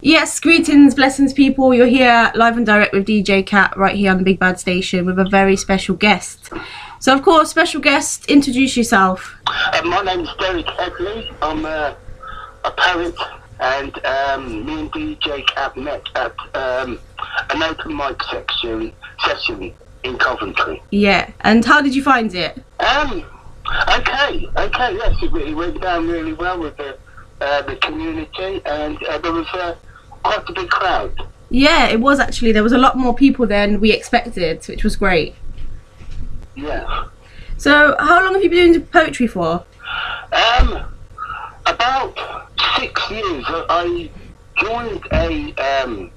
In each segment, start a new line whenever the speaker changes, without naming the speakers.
Yes, greetings, blessings, people. You're here live and direct with DJ Kat right here on the Big Bad Station with a very special guest. So, of course, special guest, introduce yourself.
My name's Derrick the I'm a poet, and me and DJKat met at an open mic session in Coventry.
Yeah, and how did you find it?
Okay, yes, it went down really well with the community, and there was quite a big crowd.
Yeah, it was actually. There was a lot more people than we expected, which was great.
Yeah.
So, how long have you been doing poetry for?
About 6 years. I joined a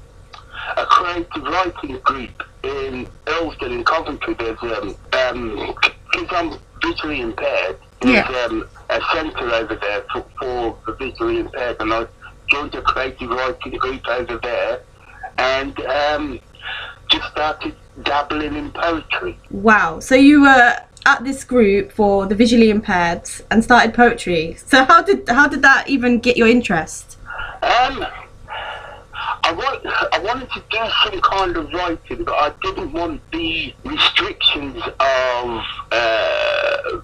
creative writing group in Earlston in Coventry. There's because I'm visually impaired. There's a centre over there for the visually impaired, and I joined a creative writing group over there, and just started dabbling in poetry.
Wow! So you were at this group for the visually impaired and started poetry. So how did that even get your interest?
I wanted to do some kind of writing, but I didn't want the restrictions of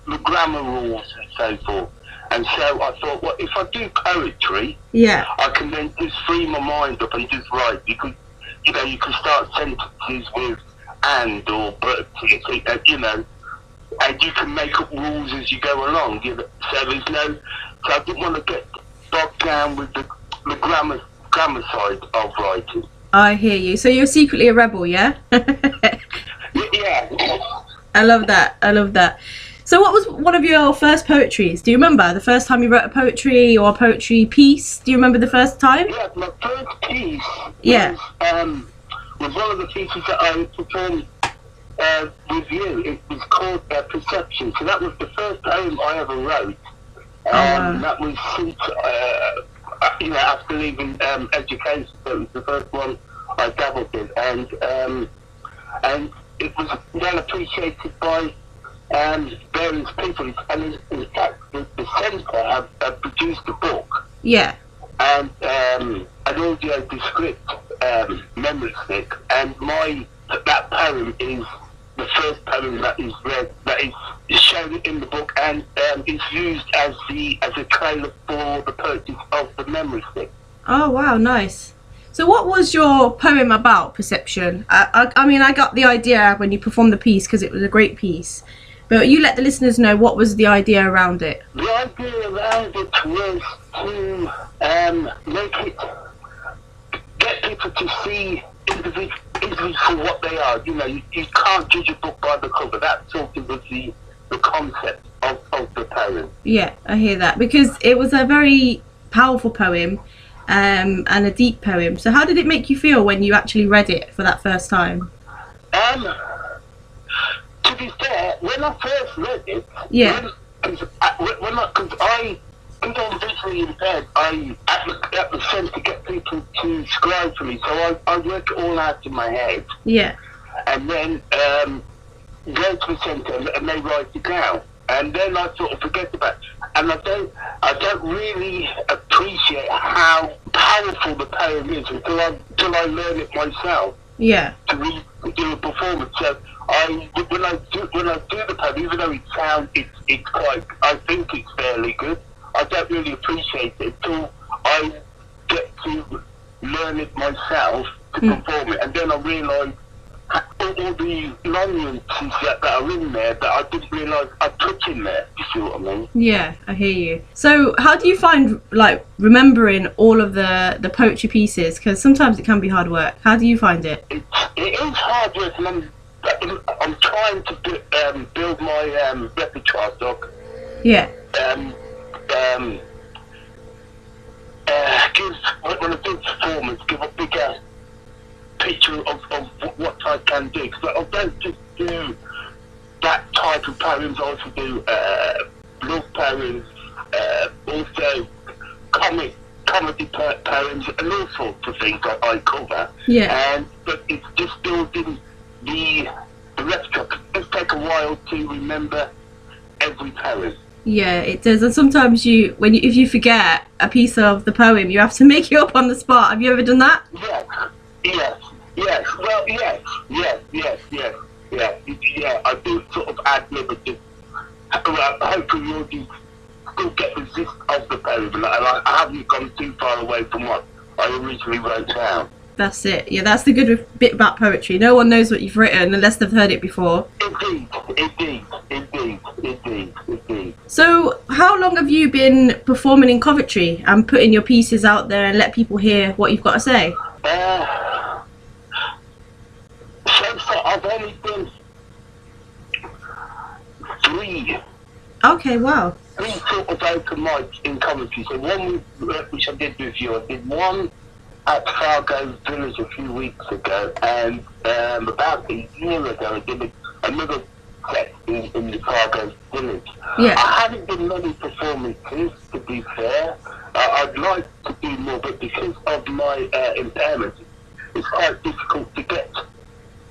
the grammar rules and so forth. And so I thought, well, if I do poetry, I can then just free my mind up and just write. You can start sentences with and or but, and you can make up rules as you go along. So I didn't want to get bogged down with the grammar side of writing.
I hear you. So you're secretly a rebel, yeah?
Yeah.
I love that. So what was one of your first poetries? Do you remember the first time you wrote a poetry or a poetry piece? Do you remember the first time?
Yeah, my first piece was one of the pieces that I performed with you. It was called Perception. So that was the first poem I ever wrote. That was since, after leaving education. So it was the first one I dabbled in. And it was well appreciated by various people, and in fact the centre have produced a book and an audio descript memory stick, and that poem is the first poem that is read, that is shown in the book, and is used as a trailer for the purchase of the memory stick.
Oh wow, nice. So what was your poem about, Perception? I mean, I got the idea when you performed the piece because it was a great piece. But you let the listeners know, what was the idea around it?
The idea around it was to get people to see individuals for what they are. You can't judge a book by the cover. That sort of was the concept of the poem. Yeah,
I hear that, because it was a very powerful poem and a deep poem. So how did it make you feel when you actually read it for that first time?
To be fair, when I first read it, because I'm visually impaired, I at the centre get people to scribe for me, so I work it all out in my head. Yeah. And then go to the centre and they write it down, and then I sort of forget about it. And I don't really appreciate how powerful the poem is until I learn it myself. Yeah. To do a performance. So when I do the poem, even though it's quite, I think it's fairly good, I don't really appreciate it until I get to learn it myself to perform it, and then I realise all the nuances that are in there that I didn't realise I put in there. You see what I mean? Yeah, I hear you. So how do you find remembering all of the poetry pieces? Because sometimes it can be hard work. How do you find it? It is hard work, and I'm trying to build my repertoire, Doc. Yeah. When I do performance, give a bigger picture of what I can do. Because I don't just do that type of poems. I also do love poems, also comedy poems, and all sorts of things I cover. Yeah. But it's just building the repertoire. It does take a while to remember every poem.
Yeah, it does. And sometimes if you forget a piece of the poem, you have to make it up on the spot. Have you ever done that?
Yes. Well, yes. I do sort of ad lib it. Hopefully you'll still get the gist of the poem, and I haven't gone too far away from what I originally wrote down.
That's it. Yeah, that's the good bit about poetry. No one knows what you've written unless they've heard it before.
Indeed.
So, how long have you been performing in Coventry and putting your pieces out there and let people hear what you've got to say?
So far, I've only done 3.
Okay, wow.
3 sort of open mics in Coventry. So one which I did with you, I did one at Fargo Village a few weeks ago, and about a year ago I did another set in the Fargo Village.
Yeah.
I haven't done many performances, to be fair. I'd like to do more, but because of my impairment, it's quite difficult to get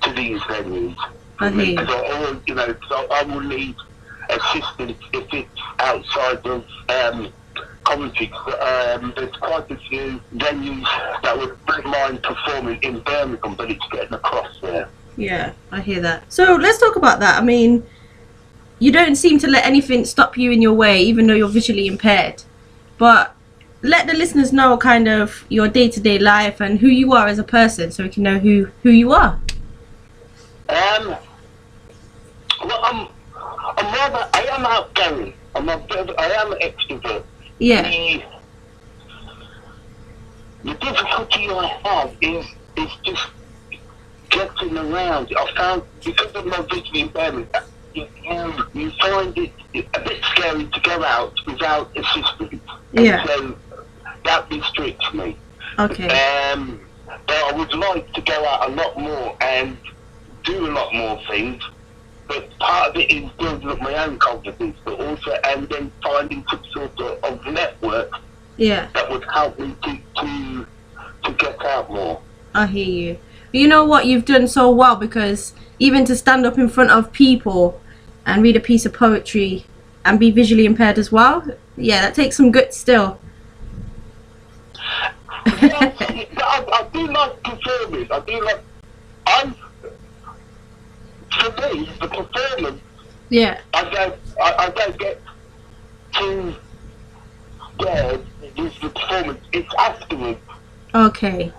to these venues. Because I will need assistance if it's outside of Coventry. There's quite a few venues that would mind performing in Birmingham, but it's getting across there.
Yeah, I hear that. So let's talk about that. I mean, you don't seem to let anything stop you in your way, even though you're visually impaired. But let the listeners know kind of your day-to-day life and who you are as a person, so we can know who you are.
Well, I am outgoing. I am an extrovert.
Yeah.
The difficulty I have is just getting around. I found, because of my visual impairment, you find it a bit scary to go out without assistance.
Yeah.
And so that restricts me.
Okay.
But I would like to go out a lot more and do a lot more things. But part of it is building up my own confidence, but also, and then finding some sort of network that would help me to get out more.
I hear you. But you know what? You've done so well, because even to stand up in front of people and read a piece of poetry and be visually impaired as well, yeah, that takes some guts still.
I do like performing. For me, the performance, I don't get too scared with the performance. It's afterwards.
Okay.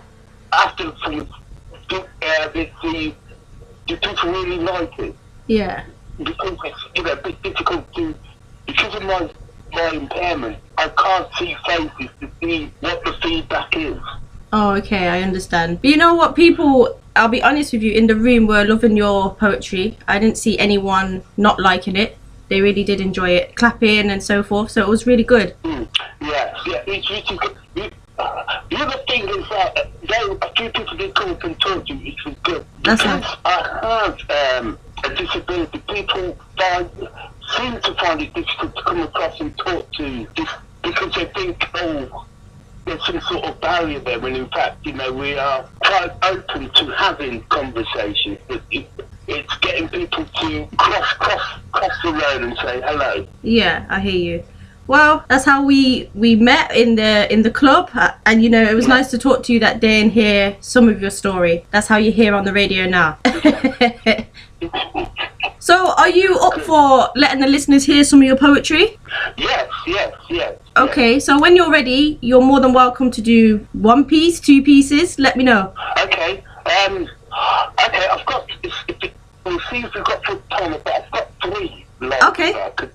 After the performance, the people really like it.
Yeah.
Because it's a bit difficult because of my impairment, I can't see faces to see what the feedback is.
Oh, okay, I understand. But you know what, people, I'll be honest with you, in the room were loving your poetry. I didn't see anyone not liking it. They really did enjoy it, clapping and so forth, so it was really good.
Yeah, it's really good. The other thing is that a few people did come up and talk to me, which was good.
That's
because
nice.
I have a disability, people seem to find it difficult to come across and talk to this, because they think, there's some sort of barrier there, when in fact, we are quite open to having conversations. But it's getting people to cross the road and say hello.
Yeah, I hear you. Well, that's how we met in the club, and it was nice to talk to you that day and hear some of your story. That's how you're here on the radio now. So, are you up for letting the listeners hear some of your poetry?
Yes.
Okay, so when you're ready, you're more than welcome to do 1 piece, 2 pieces. Let me know.
Okay. I've got. We'll see if we've got full time, but I've got 3 lines.
Okay.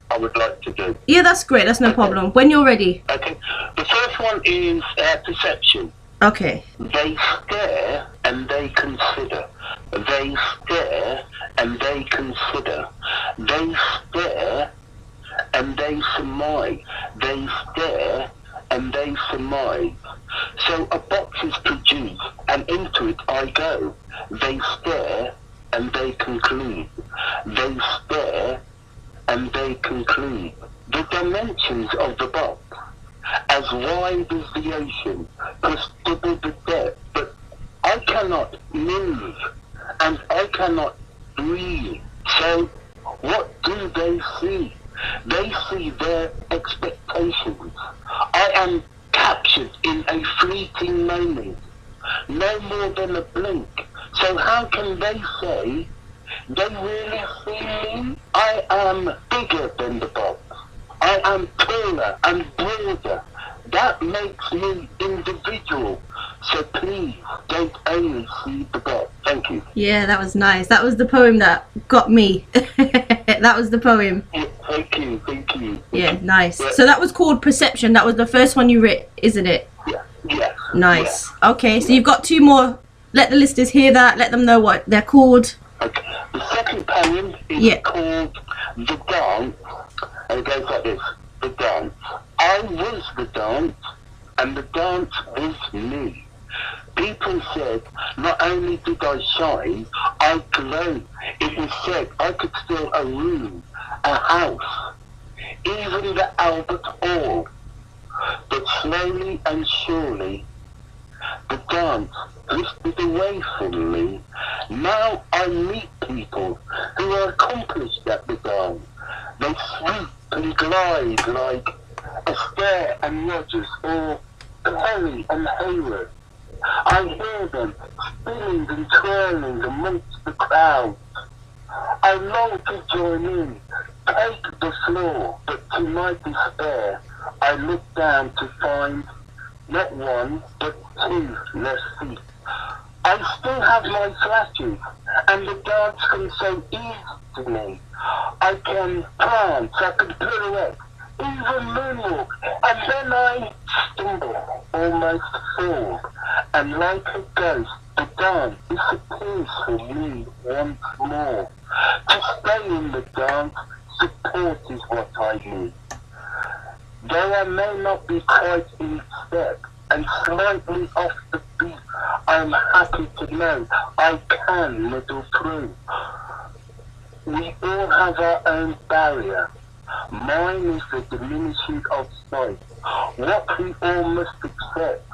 I would like to do.
Yeah, that's great. That's no problem. When you're ready.
Okay. The first one is perception.
Okay.
They stare and they consider. They stare and they consider. They stare and they surmise. They stare and they surmise. So a box is produced, and into it I go. They stare and they conclude. They stare and they conclude. The dimensions of the box, as wide as the ocean, plus double the depth, but I cannot move and I cannot breathe. So what do they see? They see their expectations. I am captured in a fleeting moment, no more than a blink. So how can they say they really see me? I am bigger than the box. I am taller and broader. That makes me individual. So please don't only see the box. Thank you.
Yeah, that was nice. That was the poem that got me. That was the poem.
Yeah, thank you.
Yeah, nice.
Yeah.
So that was called Perception. That was the first one you wrote, isn't it?
Yeah.
Nice. Yeah. Okay, so you've got 2 more. Let the listeners hear that. Let them know what they're called.
Okay. The second poem is called The Dance, and it goes like this. The dance. I was the dance, and the dance was me. People said not only did I shine, I glowed. It was said I could steal a room, a house, even the Albert Hall. But slowly and surely, the dance drifted away from me. Now I meet people who are accomplished at the dance. They swoop and glide like Astaire and Rogers or Perry and Hayward. I hear them spinning and twirling amongst the crowd. I long to join in, take the floor, but to my despair, I look down to find not 1, but 2 less feet. I still have my flashes, and the dance comes so easy to me. I can prance, I can pirouette, even moonwalk, and then I stumble, almost fall, and like a ghost, the dance disappears from me once more. To stay in the dance, support is what I need. Though I may not be quite in step and slightly off the beat, I'm happy to know I can muddle through. We all have our own barrier. Mine is the diminishing of sight. What we all must accept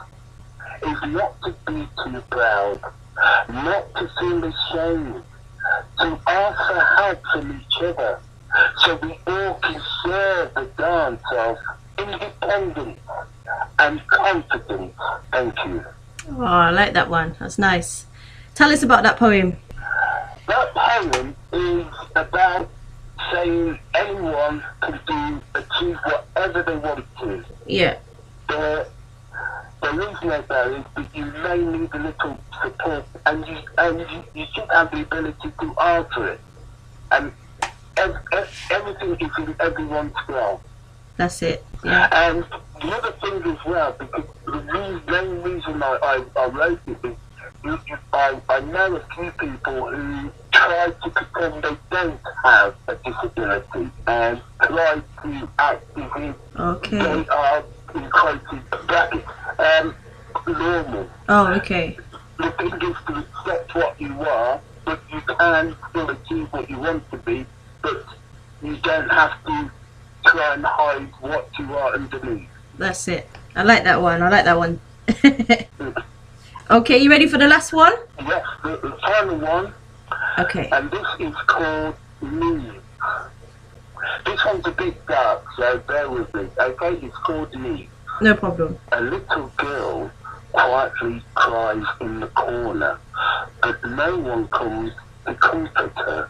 is not to be too proud, not to feel ashamed, to ask for help from each other, so we all can share the dance of independence and confidence. Thank you.
Oh, I like that one. That's nice. Tell us about that poem.
That poem is about saying anyone can achieve whatever they want to.
Yeah.
There is no barrier, but you may need a little support, and you should have the ability to answer it. And everything is in everyone's grasp.
That's it. Yeah.
And the other thing as well, because the main reason I wrote it is I know a few people who try to pretend they don't have a disability and try to act as if they are, in quoted brackets, normal.
Oh, okay.
The thing is to accept what you are, but you can still achieve what you want to be, but you don't have to try and hide what you are underneath.
That's it. I like that one. Okay, you ready for the last one?
Yes, the final one.
Okay.
And this is called Me. This one's a bit dark, so bear with me. Okay, it's called Me.
No problem.
A little girl quietly cries in the corner, but no one comes to comfort her.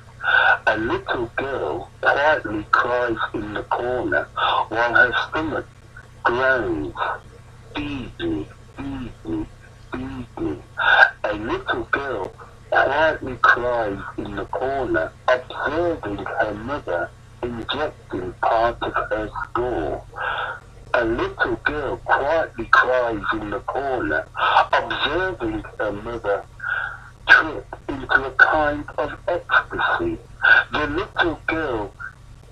A little girl quietly cries in the corner while her stomach groans. Feed me. A little girl quietly cries in the corner, observing her mother injecting part of her score. A little girl quietly cries in the corner, observing her mother trip into a kind of ecstasy. The little girl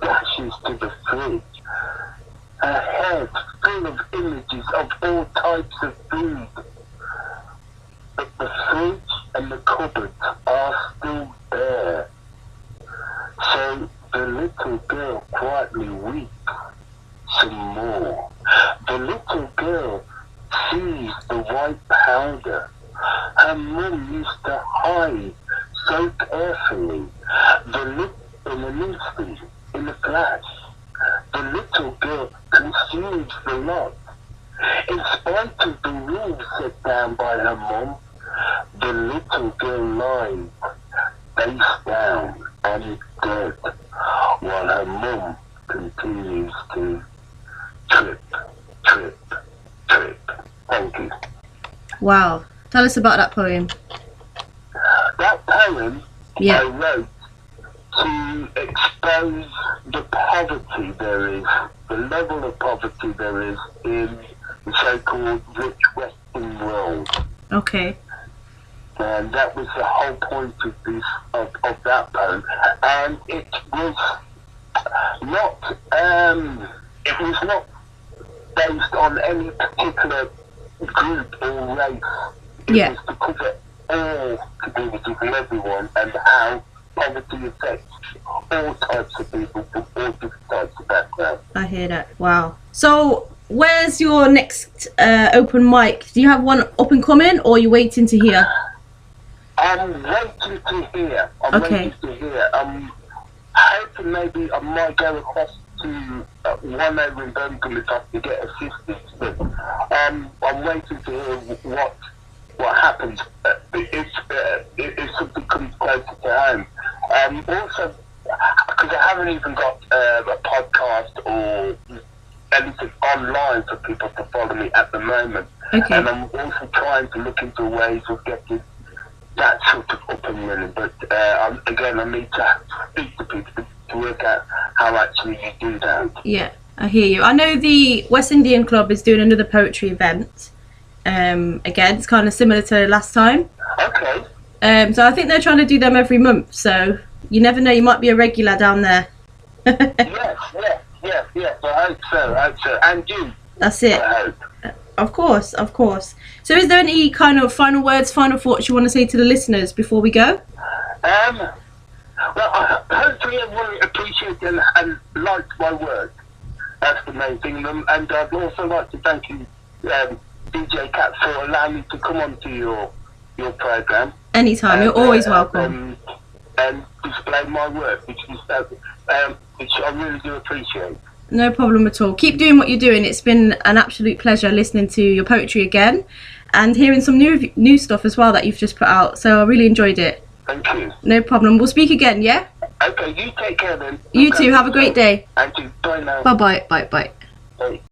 dashes to the fridge, her head full of images of all types of food. But the fridge and the cupboards are still there. So the little girl quietly weeps some more. The little girl sees the white powder her mum used to hide so carefully. In an instant, in a flash, the little girl consumes the lot. In spite of the rules set down by her mum, the little girl lies face down and dead, while her mum continues to trip, trip, trip. Thank you.
Wow. Tell us about that poem.
That poem I wrote to expose the poverty there is, the level of poverty there is in the so-called rich Western world.
Okay.
And that was the whole point of this, of that poem. And it was not based on any particular group or race. It was to cover all communities and everyone, and how poverty affects all types of people from all different types of backgrounds.
I hear that. Wow. So, where's your next open mic? Do you have one up and coming, or are you waiting to hear?
I'm waiting to hear. I'm hoping maybe I might go across to one over in Birmingham if I can get assistance. But I'm waiting to hear what happens if something comes closer to home. Also, because I haven't even got a podcast or anything online for people to follow me at the moment.
Okay.
And I'm also trying to look into ways of getting that sort of up and running. But again, I need to speak to people to work out how actually you do that.
Yeah, I hear you. I know the West Indian Club is doing another poetry event. Again, it's kind of similar to last time.
Okay.
So I think they're trying to do them every month. So you never know, you might be a regular down there. Yes.
I hope so. And you.
That's it.
I hope.
Of course. So is there any kind of final words, final thoughts you want to say to the listeners before we go?
Well, hopefully everyone appreciates and likes my work. That's the main thing. And I'd also like to thank you, DJKat, for allowing me to come onto your program.
Anytime, you're always welcome.
And display my work, which I really do appreciate.
No problem at all. Keep doing what you're doing. It's been an absolute pleasure listening to your poetry again and hearing some new stuff as well that you've just put out. So I really enjoyed it.
Thank you.
No problem. We'll speak again, yeah?
Okay, you take care then.
You too. Have a great day.
And you. Bye now.
Bye-bye. Bye.
Bye.